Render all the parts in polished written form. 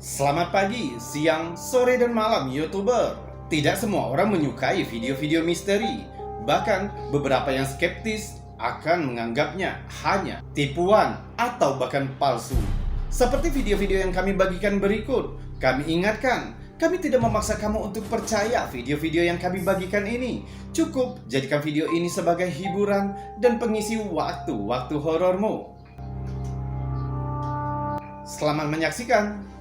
Selamat pagi, siang, sore, dan malam YouTuber. Tidak semua orang menyukai video-video misteri. Bahkan beberapa yang skeptis akan menganggapnya hanya tipuan atau bahkan palsu. Seperti video-video yang kami bagikan berikut. Kami ingatkan, kami tidak memaksa kamu untuk percaya video-video yang kami bagikan ini. Cukup jadikan video ini sebagai hiburan dan pengisi waktu-waktu horormu. Selamat menyaksikan.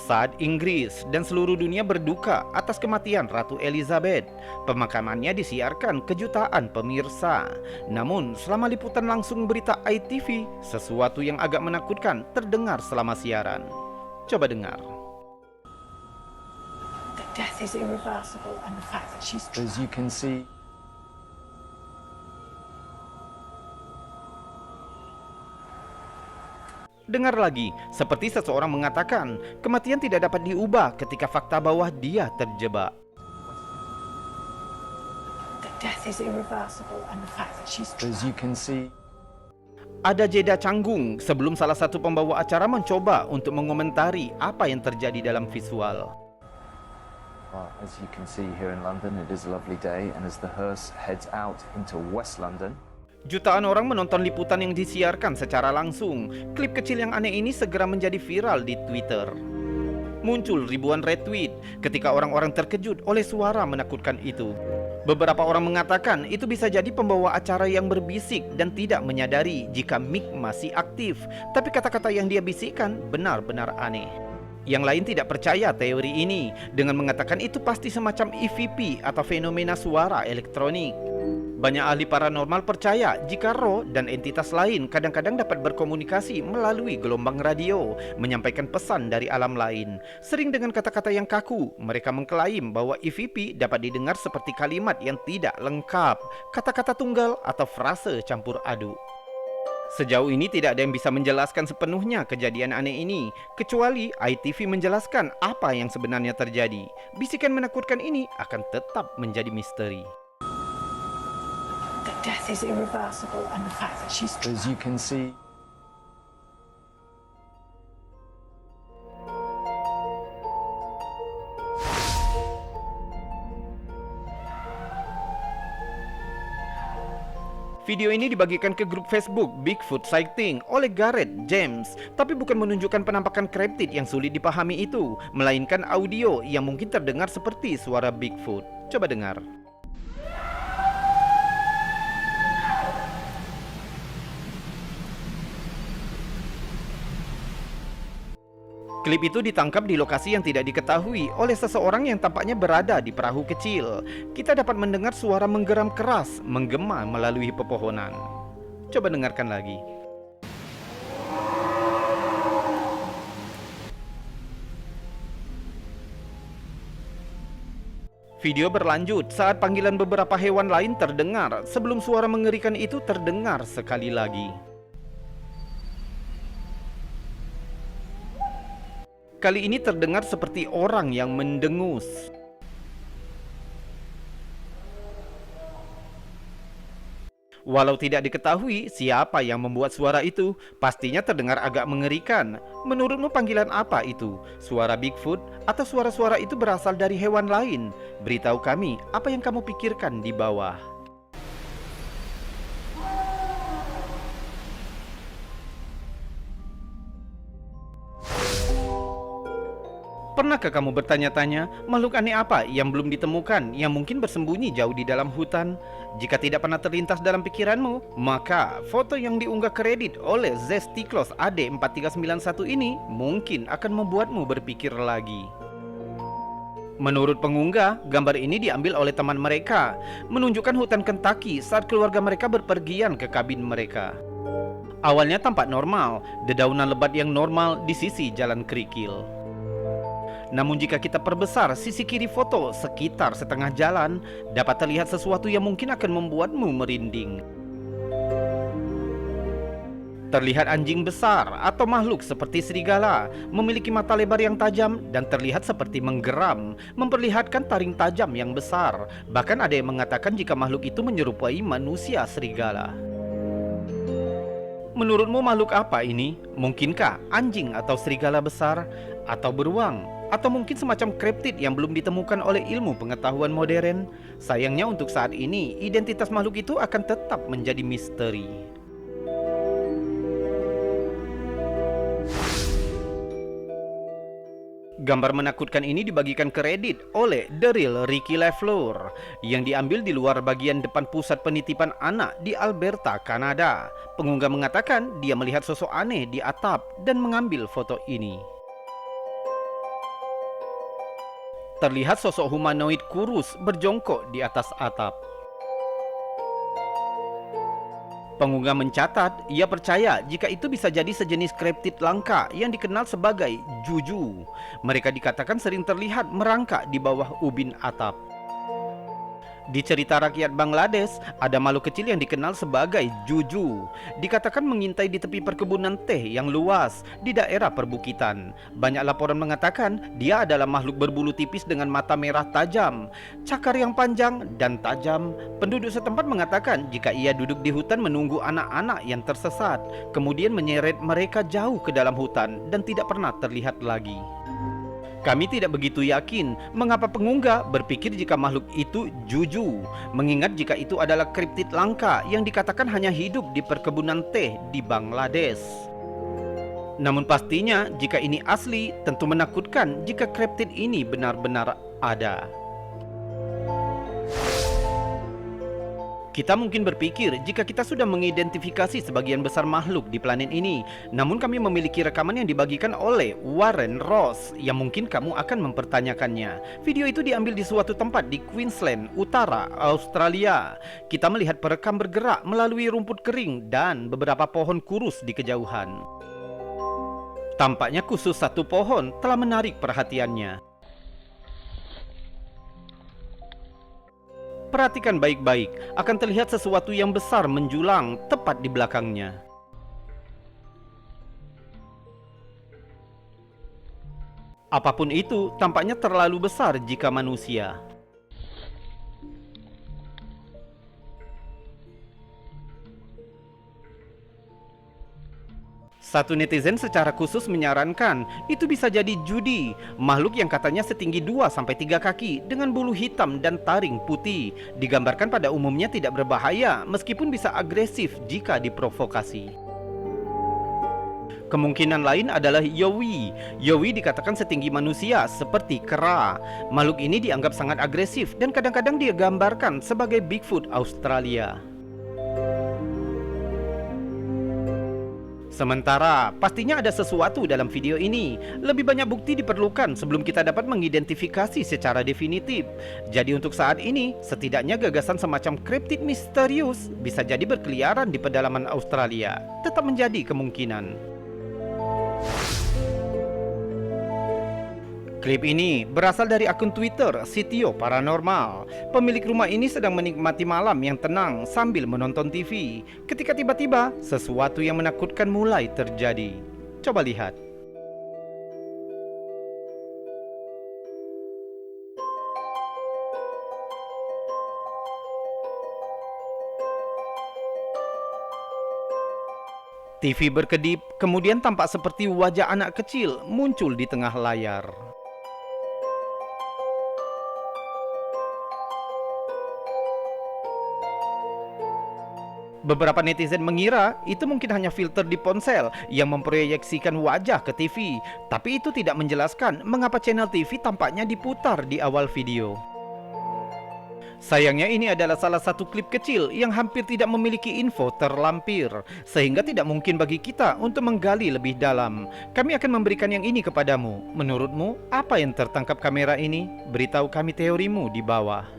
Saat Inggris dan seluruh dunia berduka atas kematian Ratu Elizabeth, pemakamannya disiarkan ke jutaan pemirsa. Namun, selama liputan langsung berita ITV, sesuatu yang agak menakutkan terdengar selama siaran. Coba dengar. The death is irreversible and the fact that she's As you can see, Dengar lagi, seperti seseorang mengatakan, kematian tidak dapat diubah ketika fakta bahwa dia terjebak. the death is irreversible and the fact that she's as you can see, Ada jeda canggung sebelum salah satu pembawa acara mencoba untuk mengomentari apa yang terjadi dalam visual. as you can see here in London, it is a lovely day, and as the hearse heads out into West London, Jutaan orang menonton liputan yang disiarkan secara langsung. Klip kecil yang aneh ini segera menjadi viral di Twitter. Muncul ribuan retweet ketika orang-orang terkejut oleh suara menakutkan itu. Beberapa orang mengatakan itu bisa jadi pembawa acara yang berbisik dan tidak menyadari jika mic masih aktif. Tapi kata-kata yang dia bisikkan benar-benar aneh. Yang lain tidak percaya teori ini dengan mengatakan itu pasti semacam EVP atau fenomena suara elektronik. Banyak ahli paranormal percaya jika roh dan entitas lain kadang-kadang dapat berkomunikasi melalui gelombang radio, menyampaikan pesan dari alam lain. Sering dengan kata-kata yang kaku, mereka mengklaim bahwa EVP dapat didengar seperti kalimat yang tidak lengkap, kata-kata tunggal atau frase campur aduk. Sejauh ini tidak ada yang bisa menjelaskan sepenuhnya kejadian aneh ini, kecuali ITV menjelaskan apa yang sebenarnya terjadi. Bisikan menakutkan ini akan tetap menjadi misteri. the death is irreversible and the fact that she's as you can see, Video ini dibagikan ke grup Facebook Bigfoot Sighting oleh Gareth James, tapi bukan menunjukkan penampakan cryptid yang sulit dipahami itu, melainkan audio yang mungkin terdengar seperti suara Bigfoot. Coba dengar. Klip itu ditangkap di lokasi yang tidak diketahui oleh seseorang yang tampaknya berada di perahu kecil. Kita dapat mendengar suara menggeram keras, menggema melalui pepohonan. Coba dengarkan lagi. Video berlanjut saat panggilan beberapa hewan lain terdengar sebelum suara mengerikan itu terdengar sekali lagi. Kali ini terdengar seperti orang yang mendengus. Walau tidak diketahui siapa yang membuat suara itu, pastinya terdengar agak mengerikan. Menurutmu panggilan apa itu? Suara Bigfoot atau suara-suara itu berasal dari hewan lain? Beritahu kami apa yang kamu pikirkan di bawah. Pernahkah kamu bertanya-tanya, makhluk aneh apa yang belum ditemukan, yang mungkin bersembunyi jauh di dalam hutan? Jika tidak pernah terlintas dalam pikiranmu, maka foto yang diunggah ke Reddit oleh Zestiklos AD4391 ini mungkin akan membuatmu berpikir lagi. Menurut pengunggah, gambar ini diambil oleh teman mereka, menunjukkan hutan Kentucky saat keluarga mereka berpergian ke kabin mereka. Awalnya tampak normal, dedaunan lebat yang normal di sisi jalan kerikil. Namun jika kita perbesar sisi kiri foto sekitar setengah jalan, dapat terlihat sesuatu yang mungkin akan membuatmu merinding. Terlihat anjing besar atau makhluk seperti serigala, memiliki mata lebar yang tajam dan terlihat seperti menggeram, memperlihatkan taring tajam yang besar. Bahkan ada yang mengatakan jika makhluk itu menyerupai manusia serigala. Menurutmu makhluk apa ini? Mungkinkah anjing atau serigala besar? Atau beruang? Atau mungkin semacam kriptid yang belum ditemukan oleh ilmu pengetahuan modern? Sayangnya untuk saat ini, identitas makhluk itu akan tetap menjadi misteri. Gambar menakutkan ini dibagikan kredit oleh The Real Ricky LaFleur yang diambil di luar bagian depan pusat penitipan anak di Alberta, Kanada. Pengunggah mengatakan dia melihat sosok aneh di atap dan mengambil foto ini. Terlihat sosok humanoid kurus berjongkok di atas atap. Pengunggah mencatat, ia percaya jika itu bisa jadi sejenis kriptid langka yang dikenal sebagai juju. Mereka dikatakan sering terlihat merangkak di bawah ubin atap. Di cerita rakyat Bangladesh, ada makhluk kecil yang dikenal sebagai juju. Dikatakan mengintai di tepi perkebunan teh yang luas di daerah perbukitan. Banyak laporan mengatakan dia adalah makhluk berbulu tipis dengan mata merah tajam, cakar yang panjang dan tajam. Penduduk setempat mengatakan jika ia duduk di hutan menunggu anak-anak yang tersesat, kemudian menyeret mereka jauh ke dalam hutan dan tidak pernah terlihat lagi. Kami tidak begitu yakin mengapa pengunggah berpikir jika makhluk itu juju, mengingat jika itu adalah kriptid langka yang dikatakan hanya hidup di perkebunan teh di Bangladesh. Namun pastinya jika ini asli, tentu menakutkan jika kriptid ini benar-benar ada. Kita mungkin berpikir jika kita sudah mengidentifikasi sebagian besar makhluk di planet ini, namun kami memiliki rekaman yang dibagikan oleh Warren Ross yang mungkin kamu akan mempertanyakannya. Video itu diambil di suatu tempat di Queensland, utara Australia. Kita melihat perekam bergerak melalui rumput kering dan beberapa pohon kurus di kejauhan. Tampaknya khusus satu pohon telah menarik perhatiannya. Perhatikan baik-baik, akan terlihat sesuatu yang besar menjulang tepat di belakangnya. Apapun itu, tampaknya terlalu besar jika manusia. Satu netizen secara khusus menyarankan itu bisa jadi judi, makhluk yang katanya setinggi 2-3 kaki dengan bulu hitam dan taring putih. Digambarkan pada umumnya tidak berbahaya meskipun bisa agresif jika diprovokasi. Kemungkinan lain adalah yowie. Yowie dikatakan setinggi manusia seperti kera. Makhluk ini dianggap sangat agresif dan kadang-kadang dia gambarkan sebagai Bigfoot Australia. Sementara, pastinya ada sesuatu dalam video ini. Lebih banyak bukti diperlukan sebelum kita dapat mengidentifikasi secara definitif. Jadi untuk saat ini, setidaknya gagasan semacam kriptid misterius bisa jadi berkeliaran di pedalaman Australia. Tetap menjadi kemungkinan. Klip ini berasal dari akun Twitter Sitio Paranormal. Pemilik rumah ini sedang menikmati malam yang tenang sambil menonton TV ketika tiba-tiba sesuatu yang menakutkan mulai terjadi. Coba lihat. TV berkedip, kemudian tampak seperti wajah anak kecil muncul di tengah layar. Beberapa netizen mengira itu mungkin hanya filter di ponsel yang memproyeksikan wajah ke TV, tapi itu tidak menjelaskan mengapa channel TV tampaknya diputar di awal video. Sayangnya ini adalah salah satu klip kecil yang hampir tidak memiliki info terlampir, sehingga tidak mungkin bagi kita untuk menggali lebih dalam. Kami akan memberikan yang ini kepadamu. Menurutmu, apa yang tertangkap kamera ini? Beritahu kami teorimu di bawah.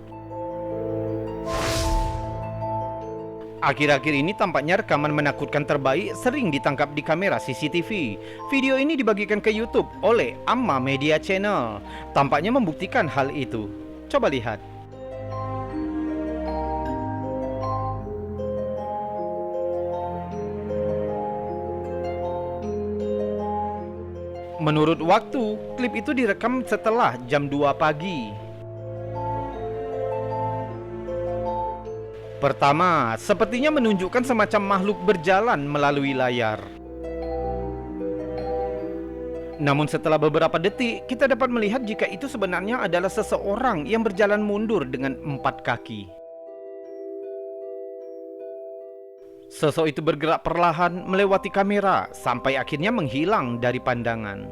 Akhir-akhir ini tampaknya rekaman menakutkan terbaik sering ditangkap di kamera CCTV. Video ini dibagikan ke YouTube oleh Amma Media Channel. Tampaknya membuktikan hal itu. Coba lihat. Menurut waktu, klip itu direkam setelah jam 2 pagi. Pertama, sepertinya menunjukkan semacam makhluk berjalan melalui layar. Namun setelah beberapa detik, kita dapat melihat jika itu sebenarnya adalah seseorang yang berjalan mundur dengan 4 kaki. Sosok itu bergerak perlahan melewati kamera sampai akhirnya menghilang dari pandangan.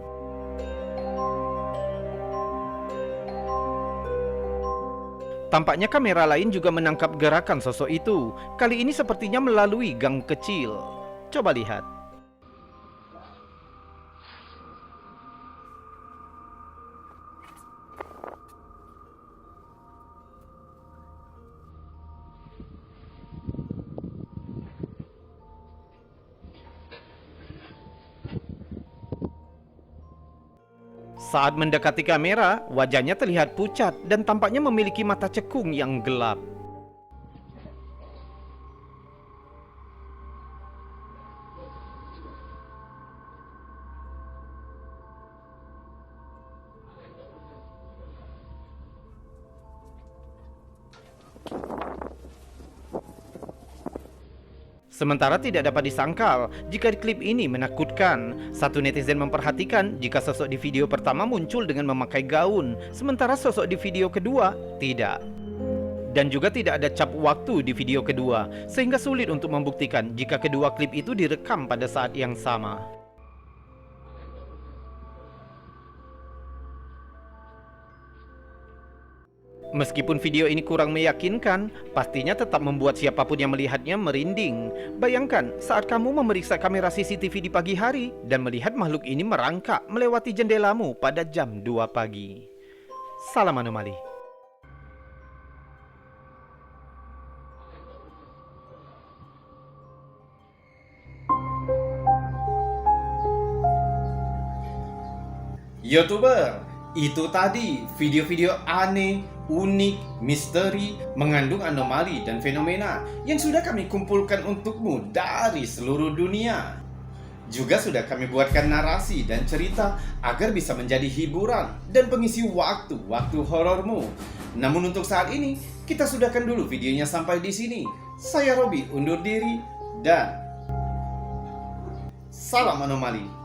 Tampaknya kamera lain juga menangkap gerakan sosok itu. Kali ini sepertinya melalui gang kecil. Coba lihat. Saat mendekati kamera, wajahnya terlihat pucat dan tampaknya memiliki mata cekung yang gelap. Sementara tidak dapat disangkal jika klip ini menakutkan. Satu netizen memperhatikan jika sosok di video pertama muncul dengan memakai gaun, sementara sosok di video kedua tidak. Dan juga tidak ada cap waktu di video kedua, sehingga sulit untuk membuktikan jika kedua klip itu direkam pada saat yang sama. Meskipun video ini kurang meyakinkan, pastinya tetap membuat siapapun yang melihatnya merinding. Bayangkan saat kamu memeriksa kamera CCTV di pagi hari dan melihat makhluk ini merangkak melewati jendelamu pada jam 2 pagi. Salam anomali. YouTuber, itu tadi video-video aneh, unik, misteri, mengandung anomali dan fenomena yang sudah kami kumpulkan untukmu dari seluruh dunia. Juga sudah kami buatkan narasi dan cerita agar bisa menjadi hiburan dan pengisi waktu-waktu horormu. Namun untuk saat ini, kita sudahkan dulu videonya sampai di sini. Saya Robi undur diri dan salam anomali.